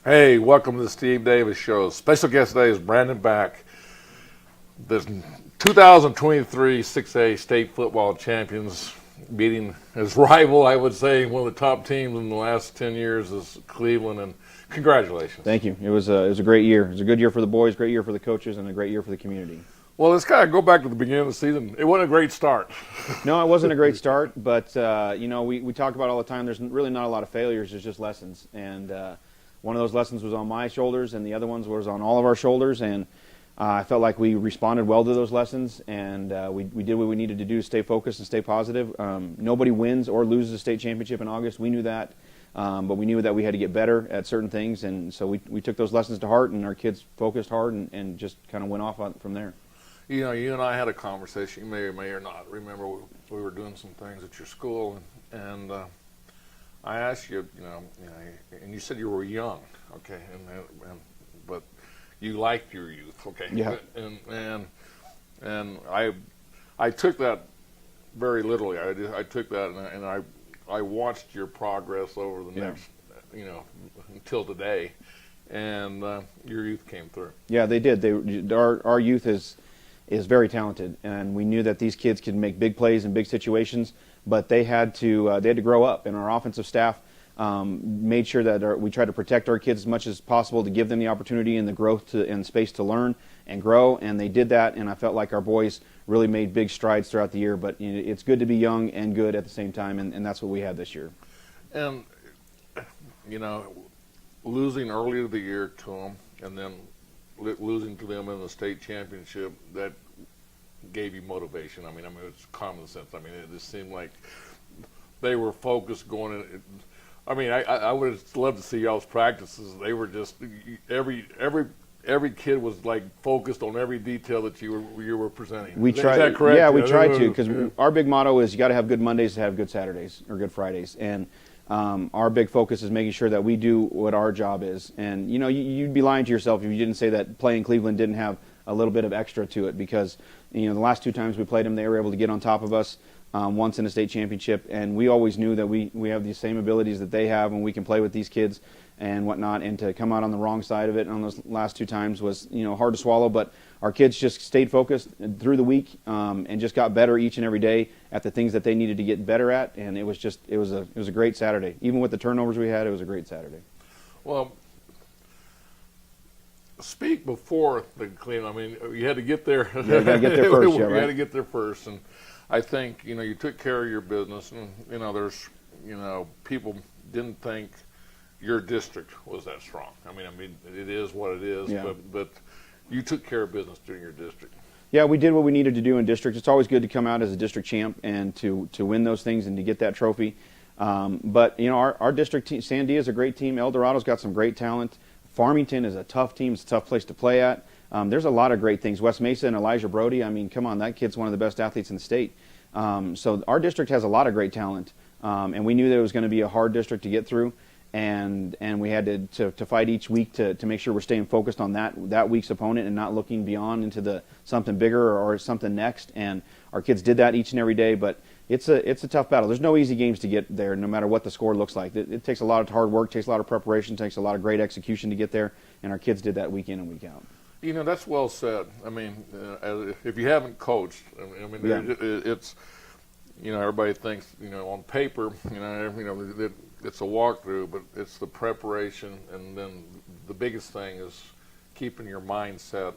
Hey, welcome to the Steve Davis Show. Special guest today is Brandon Back, the 2023 6A state football champions, beating his rival, I would say, one of the top teams in the last 10 years is Cleveland, and congratulations. Thank you. It was a great year. It was a good year for the boys, great year for the coaches, and a great year for the community. Well, let's kind of go back to the beginning of the season. It wasn't a great start. No, it wasn't a great start, but we talk about all the time. There's really not a lot of failures. There's just lessons, and one of those lessons was on my shoulders, and the other ones was on all of our shoulders. And I felt like we responded well to those lessons, and we did what we needed to do to stay focused and stay positive. Nobody wins or loses a state championship in August. We knew that, but we knew that we had to get better at certain things, and so we took those lessons to heart, and our kids focused hard and just kind of went off from there. You know, you and I had a conversation. You may or may or not remember we were doing some things at your school, and I asked you, and you said you were young, okay, but you liked your youth, okay, yeah, and I took that very literally. I took that and I watched your progress over the next, until today, and your youth came through. Yeah, they did. Our youth is very talented, and we knew that these kids could make big plays in big situations, but they had to grow up, and our offensive staff made sure that we tried to protect our kids as much as possible to give them the opportunity and the growth and space to learn and grow, and they did that, and I felt like our boys really made big strides throughout the year. But it's good to be young and good at the same time, and that's what we had this year. And, losing earlier in the year to them, and then losing to them in the state championship, that gave you motivation. I mean, it's common sense. I mean, it just seemed like they were focused going in. I mean, I would have loved to see y'all's practices. They were just every kid was like focused on every detail that you were presenting. We tried. Is that correct? Yeah, we tried to, because our big motto is you got to have good Mondays to have good Saturdays or good Fridays, and our big focus is making sure that we do what our job is. And you'd be lying to yourself if you didn't say that playing Cleveland didn't have a little bit of extra to it, because the last two times we played them, they were able to get on top of us. Once in a state championship, and we always knew that we have the same abilities that they have, and we can play with these kids and whatnot. And to come out on the wrong side of it on those last two times was hard to swallow. But our kids just stayed focused through the week and just got better each and every day at the things that they needed to get better at. And it was a great Saturday. Even with the turnovers we had, it was a great Saturday. Well, speak before the Cleveland. I mean, you had to get there. You got to get there first, yeah, right? You had to get there first, and I think you took care of your business, and there's people didn't think your district was that strong. I mean it is what it is, yeah. but you took care of business during your district. Yeah, we did what we needed to do in district. It's always good to come out as a district champ and to win those things and to get that trophy. But our district team, Sandia is a great team. El Dorado's got some great talent. Farmington is a tough team. It's a tough place to play at. There's a lot of great things. West Mesa and Elijah Brody, I mean, come on, that kid's one of the best athletes in the state. So our district has a lot of great talent, and we knew that it was going to be a hard district to get through, and we had to fight each week to make sure we're staying focused on that week's opponent and not looking beyond into something bigger or something next. And our kids did that each and every day, but it's a tough battle. There's no easy games to get there, no matter what the score looks like. It takes a lot of hard work, takes a lot of preparation, takes a lot of great execution to get there, and our kids did that week in and week out. That's well said. I mean, if you haven't coached, yeah. It's everybody thinks on paper it's a walkthrough, but it's the preparation, and then the biggest thing is keeping your mindset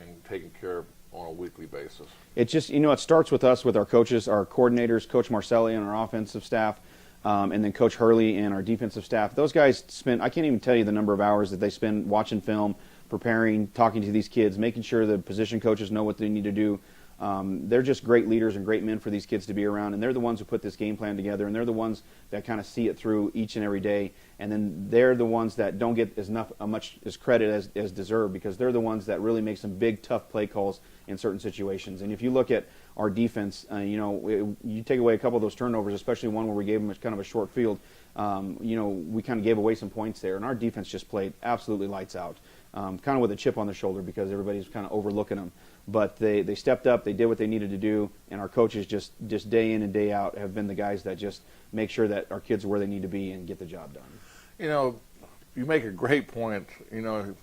and taking care of on a weekly basis. It just it starts with us, with our coaches, our coordinators, Coach Marcelli and our offensive staff, and then Coach Hurley and our defensive staff. Those guys spend, I can't even tell you the number of hours that they spend watching film, preparing, talking to these kids, making sure the position coaches know what they need to do. They're just great leaders and great men for these kids to be around, and they're the ones who put this game plan together, and they're the ones that kind of see it through each and every day. And then they're the ones that don't get as much as credit as deserved, because they're the ones that really make some big, tough play calls in certain situations. And if you look at our defense, you take away a couple of those turnovers, especially one where we gave them kind of a short field. We kind of gave away some points there, and our defense just played absolutely lights out. Kind of with a chip on their shoulder because everybody's kind of overlooking them. But they stepped up, they did what they needed to do, and our coaches just day in and day out have been the guys that just make sure that our kids are where they need to be and get the job done. you make a great point. And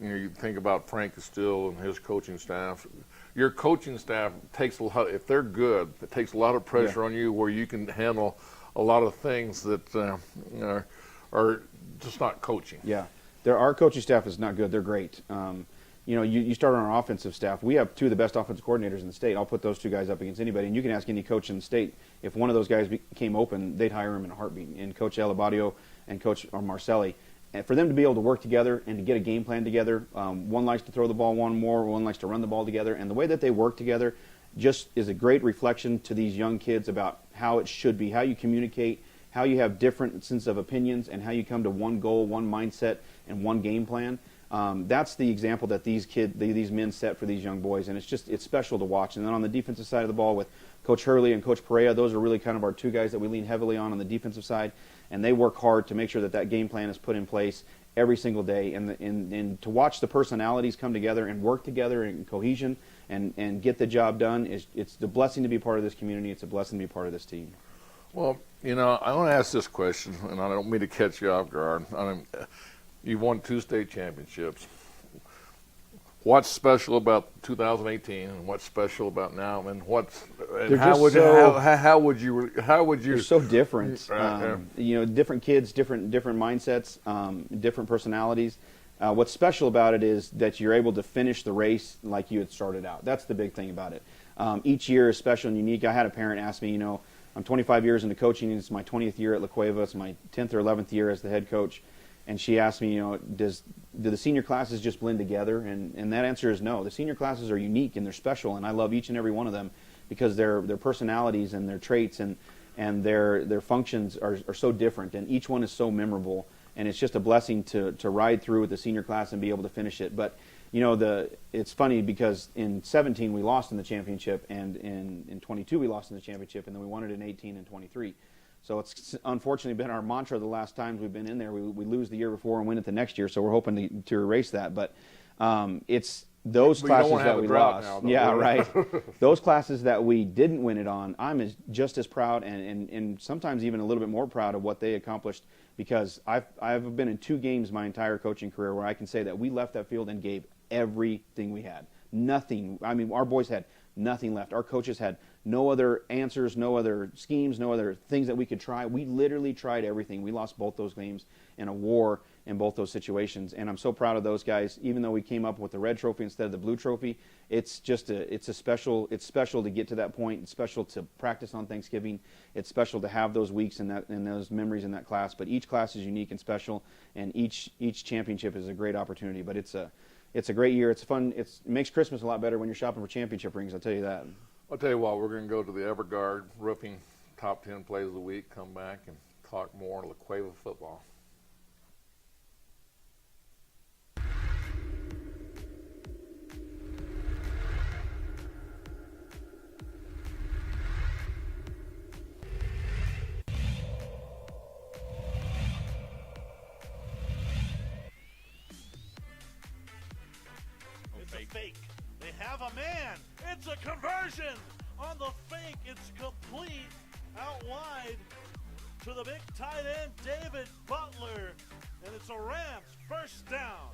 you think about Frank Castile and his coaching staff. Your coaching staff takes a lot. If they're good, it takes a lot of pressure on you, where you can handle a lot of things that are just not coaching. Yeah, our coaching staff is not good. They're great. You start on our offensive staff. We have two of the best offensive coordinators in the state. I'll put those two guys up against anybody, and you can ask any coach in the state. If one of those guys came open, they'd hire him in a heartbeat. And Coach Elabadio and Coach Marcelli. And for them to be able to work together and to get a game plan together, one likes to throw the ball one likes to run the ball together, and the way that they work together just is a great reflection to these young kids about how it should be, how you communicate, how you have different sense of opinions, and how you come to one goal, one mindset, and one game plan. That's the example that these men set for these young boys, and it's special to watch. And then on the defensive side of the ball with Coach Hurley and Coach Perea, those are really kind of our two guys that we lean heavily on the defensive side, and they work hard to make sure that game plan is put in place every single day, and to watch the personalities come together and work together in cohesion and get the job done, it's a blessing to be part of this community. It's a blessing to be part of this team. Well, I want to ask this question, and I don't mean to catch you off guard. You've won 2 state championships. What's special about 2018, and what's special about now, and how would you? They're so different. Right, different kids, different mindsets, different personalities. What's special about it is that you're able to finish the race like you had started out. That's the big thing about it. Each year is special and unique. I had a parent ask me, I'm 25 years into coaching, and it's my 20th year at La Cueva. It's my 10th or 11th year as the head coach. And she asked me, do the senior classes just blend together? And that answer is no. The senior classes are unique and they're special, and I love each and every one of them because their personalities and their traits and their functions are so different, and each one is so memorable. And it's just a blessing to ride through with the senior class and be able to finish it. But it's funny because in 17 we lost in the championship, and in 22 we lost in the championship, and then we won it in 18 and 23. So it's unfortunately been our mantra the last times we've been in there. We lose the year before and win it the next year, so we're hoping to erase that. But it's those classes that we lost. Now, right. Those classes that we didn't win it on, I'm just as proud and sometimes even a little bit more proud of what they accomplished, because I've been in 2 games my entire coaching career where I can say that we left that field and gave everything we had. Nothing. I mean, our boys had nothing left. Our coaches had no other answers, no other schemes, no other things that we could try. We literally tried everything. We lost both those games in a war in both those situations, and I'm so proud of those guys. Even though we came up with the red trophy instead of the blue trophy, it's special to get to that point. It's special to practice on Thanksgiving. It's special to have those weeks and those memories in that class. But each class is unique and special, and each championship is a great opportunity. But it's a great year. It's fun. It makes Christmas a lot better when you're shopping for championship rings, I'll tell you that. I'll tell you what, we're going to go to the Everguard Roofing Top 10 Plays of the Week, come back and talk more La Cueva football. It's a fake. They have a man. It's a conversion on the fake. It's complete out wide to the big tight end, David Butler. And it's a Rams first down.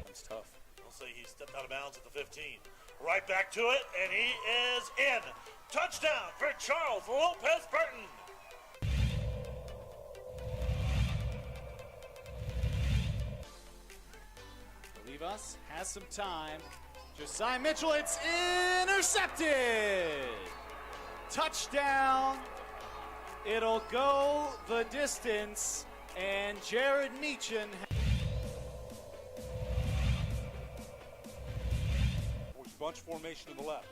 That's tough. I'll say he stepped out of bounds at the 15. Right back to it, and he is in. Touchdown for Charles Lopez Burton. Rivas has some time. Josiah Mitchell, it's intercepted. Touchdown. It'll go the distance, and Jared Meechan. Bunch formation to the left.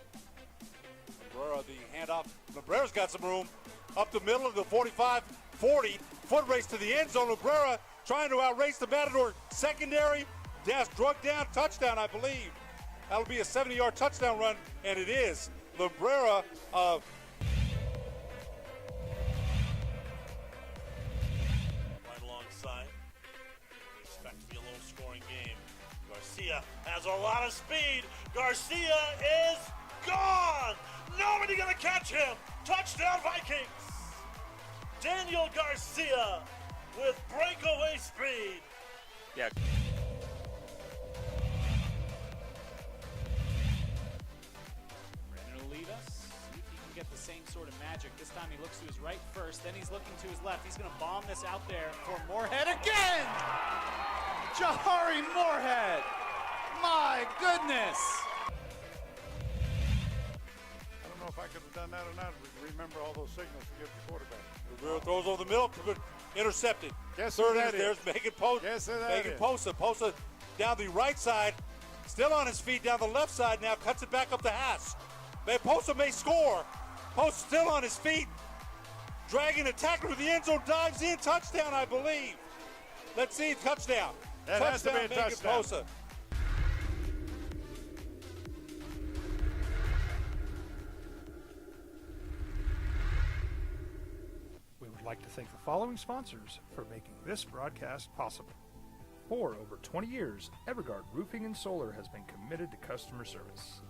Cabrera, the handoff. Cabrera's got some room. Up the middle of the 45-40. Foot race to the end zone. Cabrera trying to outrace the Matador secondary. Yes, drug down, touchdown, I believe. That'll be a 70-yard touchdown run, and it is. Cabrera right alongside. We expect to be a low-scoring game. Garcia has a lot of speed. Garcia is gone. Nobody gonna catch him. Touchdown Vikings. Daniel Garcia with breakaway speed. Yeah. Brandon will lead us. See if he can get the same sort of magic. This time he looks to his right first, then he's looking to his left. He's going to bomb this out there for Moorhead again! Jahari Moorhead! My goodness! I don't know if I could have done that or not. Remember all those signals to give the quarterback. Rivera throws over the middle, intercepted. Guess Third who is that there's is? Megan Posa. Guess who that Megan is? Posa. Posa down the right side, still on his feet down the left side now, cuts it back up to Haas. Posa may score. Posa still on his feet, dragging a tackler to the end zone, dives in, touchdown, I believe. Let's see, touchdown. That has to be a Megan touchdown. Posa. We would like to thank the following sponsors for making this broadcast possible. For over 20 years, Evergard Roofing and Solar has been committed to customer service.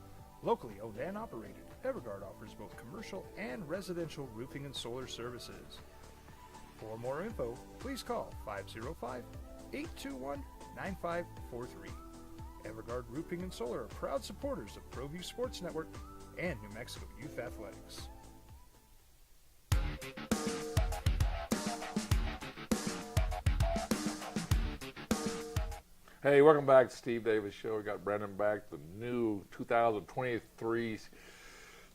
Locally owned and operated, Evergard offers both commercial and residential roofing and solar services. For more info, please call 505-821-9543. Evergard Roofing and Solar are proud supporters of ProView Sports Network and New Mexico Youth Athletics. Hey, welcome back to Steve Davis Show. We got Brandon back, the new 2023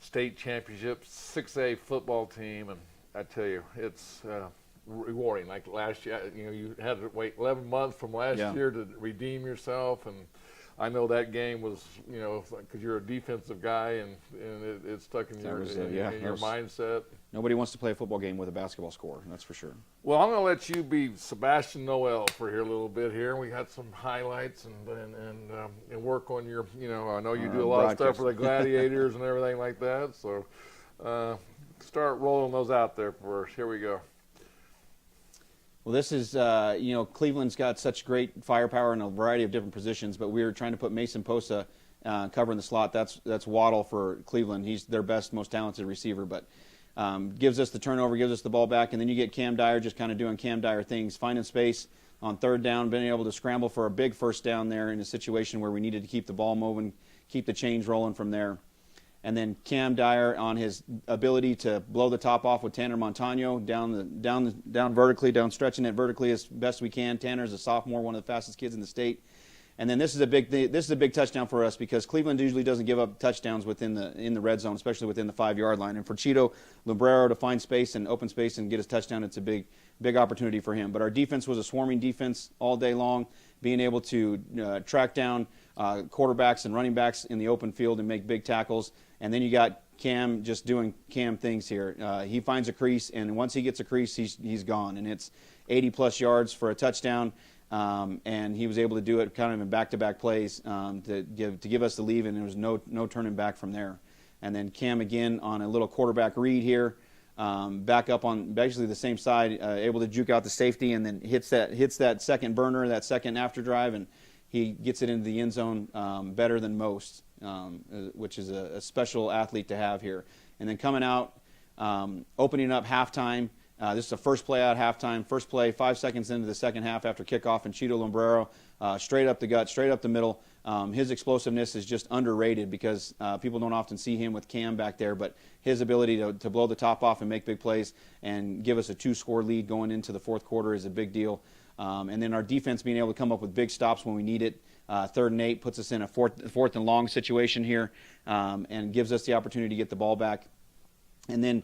state championship 6A football team, and I tell you, it's rewarding. Like last year, you had to wait 11 months from last year to redeem yourself, and I know that game was, because you're a defensive guy, and it stuck in your mindset. Nobody wants to play a football game with a basketball score, that's for sure. Well, I'm going to let you be Sebastian Noel for here a little bit here. We got some highlights and work on your, I know you do a lot of stuff for the Gladiators and everything like that. So start rolling those out there for us. Here we go. Well, this is, Cleveland's got such great firepower in a variety of different positions, but we were trying to put Mason Posa covering the slot. That's Waddle for Cleveland. He's their best, most talented receiver, but gives us the turnover, gives us the ball back, and then you get Cam Dyer just kind of doing Cam Dyer things, finding space on third down, being able to scramble for a big first down there in a situation where we needed to keep the ball moving, keep the chains rolling from there. And then Cam Dyer on his ability to blow the top off with Tanner Montano down vertically, down stretching it vertically as best we can. Tanner's a sophomore, one of the fastest kids in the state. And then this is a big touchdown for us because Cleveland usually doesn't give up touchdowns in the red zone, especially within the 5-yard line. And for Cheeto Lumbrero to find space and open space and get his touchdown, it's a big opportunity for him. But our defense was a swarming defense all day long, being able to track down quarterbacks and running backs in the open field and make big tackles. And then you got Cam just doing Cam things here. He finds a crease, and once he gets a crease, he's gone. And it's 80-plus yards for a touchdown. And he was able to do it kind of in back-to-back plays to give us the lead, and there was no turning back from there. And then Cam again on a little quarterback read here, back up on basically the same side, able to juke out the safety, and then hits that second burner, that second after drive, and he gets it into the end zone better than most, which is a special athlete to have here. And then coming out, opening up halftime. This is the first play out halftime. First play, 5 seconds into the second half after kickoff, and Cheeto Lumbrero, straight up the gut, straight up the middle. His explosiveness is just underrated because people don't often see him with Cam back there, but his ability to blow the top off and make big plays and give us a 2-score lead going into the fourth quarter is a big deal. And then our defense being able to come up with big stops when we need it. 3rd and 8 puts us in a fourth and long situation here and gives us the opportunity to get the ball back. And then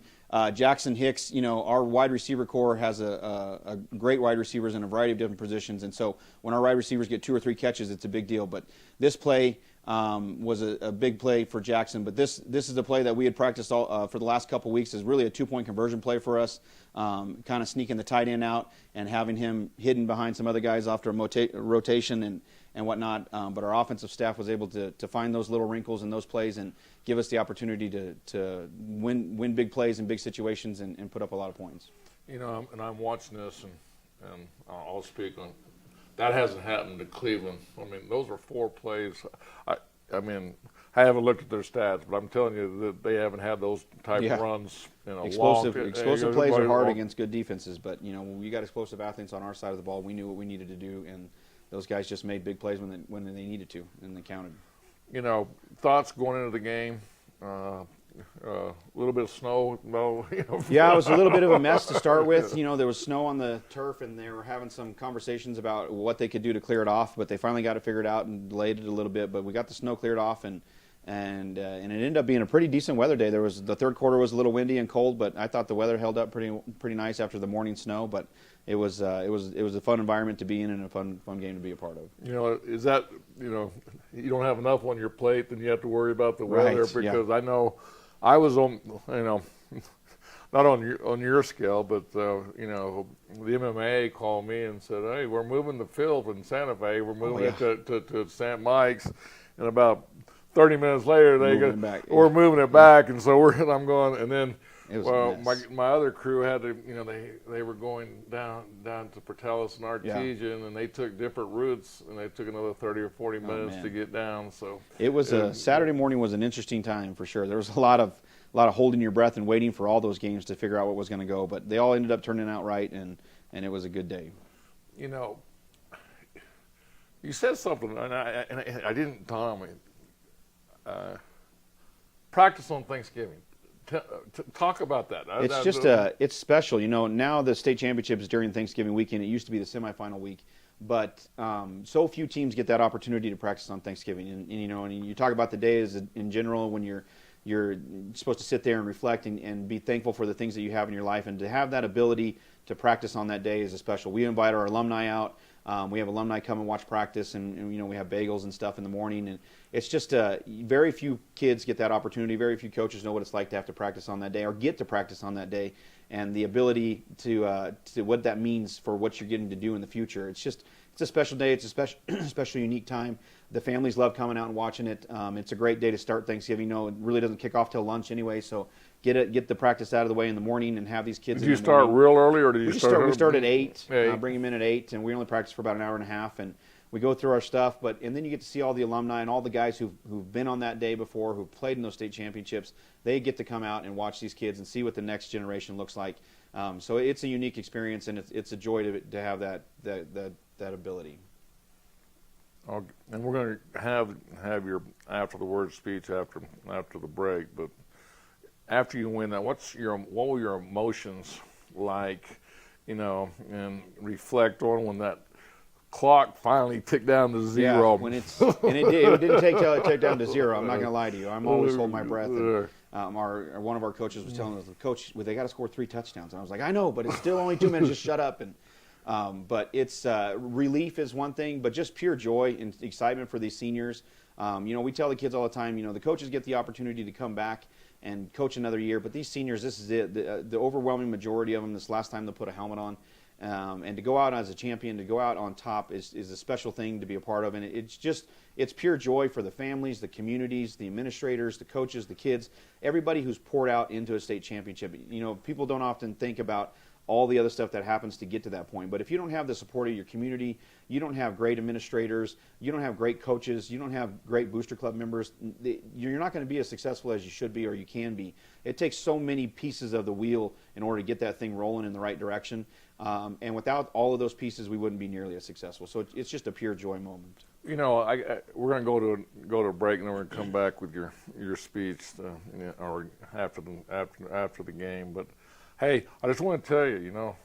Jackson Hicks, our wide receiver core has a great wide receivers in a variety of different positions. And so when our wide receivers get 2 or 3 catches, it's a big deal. But this play was a big play for Jackson. But this is the play that we had practiced for the last couple weeks. Is really a 2-point conversion play for us, kind of sneaking the tight end out and having him hidden behind some other guys after a rotation and whatnot. But our offensive staff was able to find those little wrinkles in those plays and give us the opportunity to win big plays in big situations and put up a lot of points. And I'm watching this, and I'll speak on that. Hasn't happened to Cleveland. I mean, those are 4 plays. I mean, I haven't looked at their stats, but I'm telling you that they haven't had those type Yeah. of runs in a Explosive long. plays are hard against good defenses, but when we got explosive athletes on our side of the ball, we knew what we needed to do, and those guys just made big plays when they needed to, and they counted. Thoughts going into the game. A little bit of snow. No, Yeah, it was a little bit of a mess to start with. There was snow on the turf, and they were having some conversations about what they could do to clear it off. But they finally got it figured out and delayed it a little bit. But we got the snow cleared off, and it ended up being a pretty decent weather day. The third quarter was a little windy and cold, but I thought the weather held up pretty nice after the morning snow. But it was a fun environment to be in and a fun game to be a part of. Is that you don't have enough on your plate, then you have to worry about the weather Right, yeah. because I know I was on not on your scale, but the MMA called me and said, "Hey, we're moving the field in Santa Fe. We're moving it to St. Mike's," and about 30 minutes later we're moving it back, and so I'm going, and then. My other crew had to, they were going down to Portales and Artesian, and they took different routes, and they took another 30 or 40 minutes to get down. So it was Saturday morning was an interesting time for sure. There was a lot of holding your breath and waiting for all those games to figure out what was going to go, but they all ended up turning out right, and it was a good day. You said something, and I didn't, Tommy. Practice on Thanksgiving. Talk about that. It's it's special. Now the state championship is during Thanksgiving weekend. It used to be the semifinal week, but so few teams get that opportunity to practice on Thanksgiving. And you talk about the day as in general when you're supposed to sit there and reflect and be thankful for the things that you have in your life, and to have that ability to practice on that day is a special. We invite our alumni out. We have alumni come and watch practice, and we have bagels and stuff in the morning, and it's just very few kids get that opportunity. Very few coaches know what it's like to have to practice on that day or get to practice on that day, and the ability to what that means for what you're getting to do in the future. It's a special day. It's a special unique time. The families love coming out and watching it. It's a great day to start Thanksgiving. It really doesn't kick off till lunch anyway, so get the practice out of the way in the morning and have these kids. Did you start real early, or did you start? We start at 8. Bring them in at 8, and we only practice for about an hour and a half, and we go through our stuff. And then you get to see all the alumni and all the guys who've been on that day before, who've played in those state championships. They get to come out and watch these kids and see what the next generation looks like. So it's a unique experience, and it's a joy to have that ability. And we're going to have your after the word speech after the break, but after you win that, what were your emotions like, and reflect on when that clock finally ticked down to 0. Yeah, when it didn't take till it ticked down to 0. I'm not going to lie to you. I'm always holding my breath. And, one of our coaches was telling us, "Coach, they got to score 3 touchdowns." And I was like, "I know, but it's still only 2 minutes. Just shut up." And but it's relief is one thing, but just pure joy and excitement for these seniors. We tell the kids all the time, the coaches get the opportunity to come back and coach another year, but these seniors, this is it. The overwhelming majority of them, this last time they'll put a helmet on. And to go out as a champion, to go out on top is a special thing to be a part of. And it's pure joy for the families, the communities, the administrators, the coaches, the kids, everybody who's poured out into a state championship. People don't often think about all the other stuff that happens to get to that point. But if you don't have the support of your community, you don't have great administrators, you don't have great coaches, you don't have great booster club members, you're not going to be as successful as you should be or you can be. It takes so many pieces of the wheel in order to get that thing rolling in the right direction. And without all of those pieces, we wouldn't be nearly as successful. So it's just a pure joy moment. We're going to go to a break, and then we're going to come back with your speech, or after the game. But hey, I just want to tell you,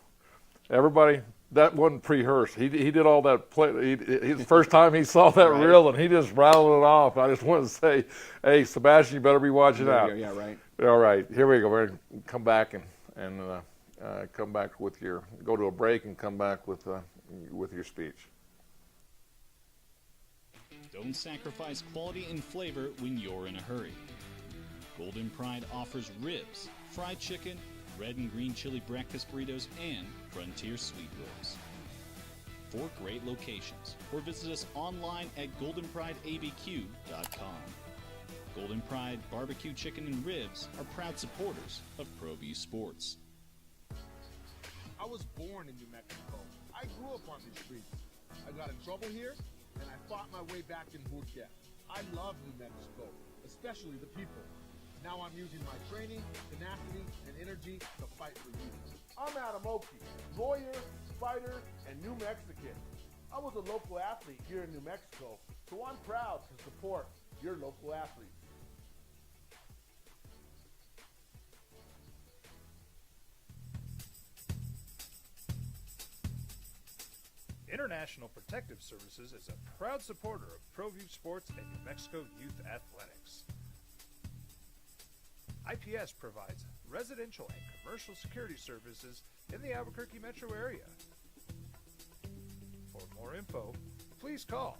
everybody, that wasn't pre-rehearsed. He did all that play. His first time he saw that reel, and he just rattled it off. I just want to say, hey, Sebastian, you better be watching out. Yeah, right. All right, here we go. We're going to come back and come back go to a break and come back with your speech. Don't sacrifice quality and flavor when you're in a hurry. Golden Pride offers ribs, fried chicken, red and green chili breakfast burritos, and Frontier sweet rolls. 4 great locations, or visit us online at goldenprideabq.com. Golden Pride Barbecue Chicken and Ribs are proud supporters of ProView Sports. I was born in New Mexico. I grew up on these streets. I got in trouble here, and I fought my way back in boot camp. I love New Mexico, especially the people. Now I'm using my training, tenacity, and energy to fight for you. I'm Adam Oki, lawyer, fighter, and New Mexican. I was a local athlete here in New Mexico, so I'm proud to support your local athletes. International Protective Services is a proud supporter of ProView Sports and New Mexico Youth Athletics. IPS provides residential and commercial security services in the Albuquerque metro area. For more info, please call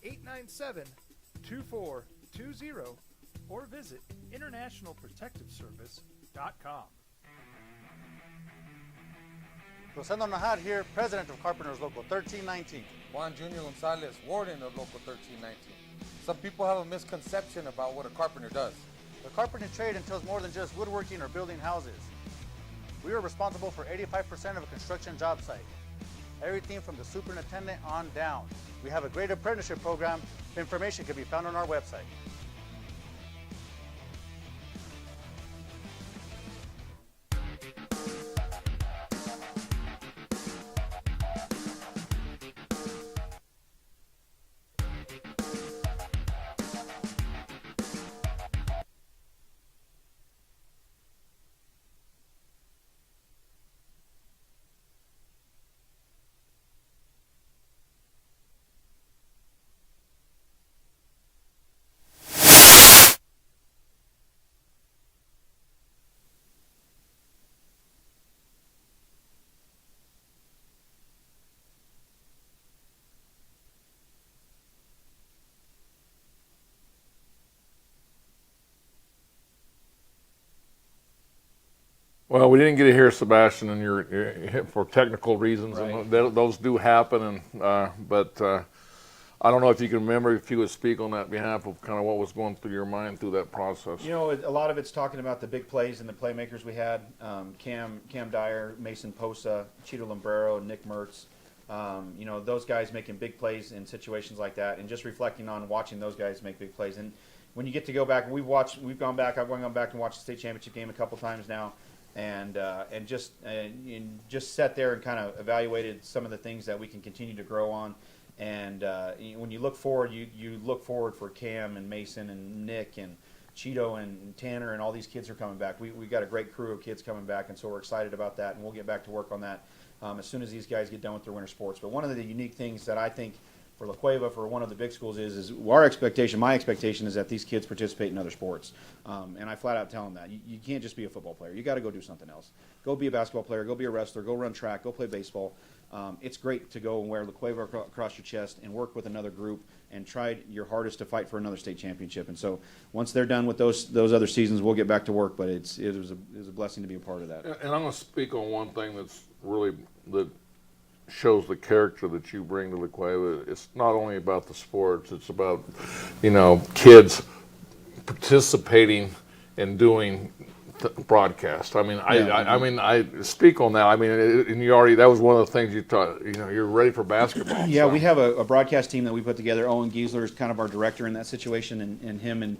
505-897-2420 or visit internationalprotectiveservice.com. Rosendo Najar here, president of Carpenters Local 1319. Juan Junior Gonzalez, warden of Local 1319. Some people have a misconception about what a carpenter does. The carpentry trade entails more than just woodworking or building houses. We are responsible for 85% of a construction job site. Everything from the superintendent on down. We have a great apprenticeship program. Information can be found on our website. Well, we didn't get to hear Sebastian, and you're hit for technical reasons, Right. and those do happen. And but I don't know if you can remember if you would speak on that behalf of kind of what was going through your mind through that process. You know, a lot of it's talking about the big plays and the playmakers we had. Cam Dyer, Mason Posa, Cheeto Lombrero, Nick Mertz. You know, those guys making big plays in situations like that, and just reflecting on watching those guys make big plays. And when you get to go back, I've gone back and watched the state championship game a couple times now. And just sat there and kind of evaluated some of the things that we can continue to grow on. And when you look forward, you look forward for Cam and Mason and Nick and Cheeto and Tanner, and all these kids are coming back. We got a great crew of kids coming back, and so we're excited about that, and we'll get back to work on that as soon as these guys get done with their winter sports. But one of the unique things that I think for La Cueva, for one of the big schools, is my expectation is that these kids participate in other sports. And I flat out tell them that. You can't just be a football player. You got to go do something else. Go be a basketball player, go be a wrestler, go run track, go play baseball. It's great to go and wear La Cueva across your chest and work with another group and try your hardest to fight for another state championship. And so once they're done with those other seasons, we'll get back to work. But it was a blessing to be a part of that. And I'm going to speak on one thing that shows the character that you bring to La Cueva. It's not only about the sports, it's about, kids participating and doing broadcast. I mean, I speak on that. I mean, and that was one of the things you taught, you're ready for basketball. Yeah, so. we have a broadcast team that we put together. Owen Giesler is kind of our director in that situation, and him and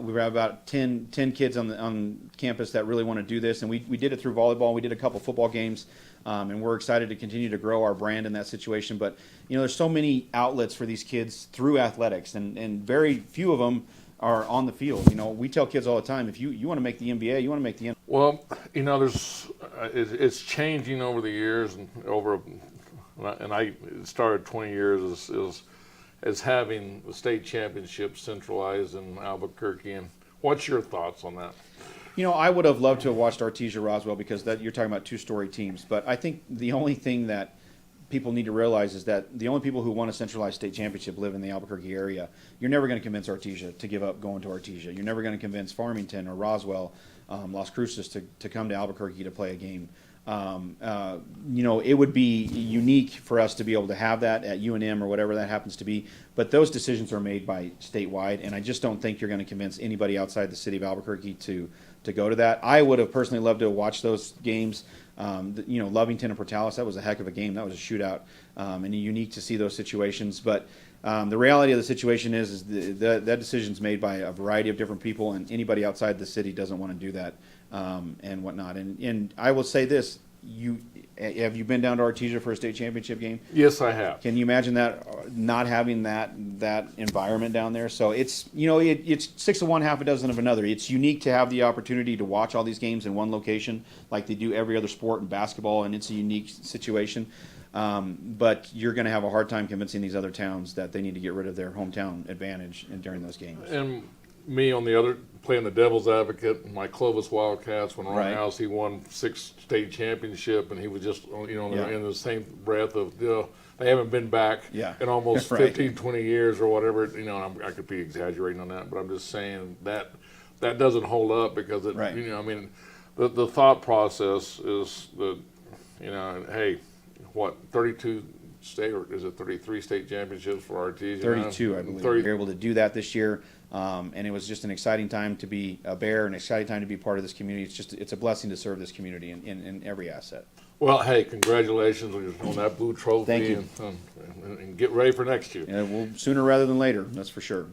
we have about 10 kids on campus that really want to do this, and we did it through volleyball. We did a couple football games, and we're excited to continue to grow our brand in that situation. But there's so many outlets for these kids through athletics, and very few of them are on the field. We tell kids all the time, if you want to make the NBA, you want to make the NBA. Well, there's it's changing over the years, and I started 20 years as having the state championship centralized in Albuquerque. And what's your thoughts on that? I would have loved to have watched Artesia Roswell, because you're talking about two-story teams. But I think the only thing that people need to realize is that the only people who want a centralized state championship live in the Albuquerque area. You're never going to convince Artesia to give up going to Artesia. You're never going to convince Farmington or Roswell, Las Cruces to come to Albuquerque to play a game. It would be unique for us to be able to have that at UNM or whatever that happens to be. But those decisions are made by statewide, and I just don't think you're going to convince anybody outside the city of Albuquerque to go to that. I would have personally loved to have watched those games. Lovington and Portales, that was a heck of a game. That was a shootout, and unique to see those situations. But The reality of the situation is that decision's made by a variety of different people, and anybody outside the city doesn't want to do that and whatnot. And I will say this: have you been down to Artesia for a state championship game? Yes, I have. Can you imagine that not having that environment down there? So it's it's 6 of one, half a dozen of another. It's unique to have the opportunity to watch all these games in one location, like they do every other sport in basketball, and it's a unique situation. But you're going to have a hard time convincing these other towns that they need to get rid of their hometown advantage during those games. And me on the other, playing the devil's advocate, my Clovis Wildcats, when Ron Right. House, he won 6 state championship, and he was just, Yeah. in the same breath of, they haven't been back Yeah. in almost Right. 15, 20 years or whatever. I could be exaggerating on that, but I'm just saying that doesn't hold up because it, Right. the thought process is that, hey, what, 32 state, or is it 33 state championships for Artesia? 32, I believe. We were able to do that this year, and it was just an exciting time to be a Bear, an exciting time to be part of this community. It's a blessing to serve this community in every asset. Well, hey, congratulations on that blue trophy. Thank you. And get ready for next year. Yeah, well, sooner rather than later, that's for sure.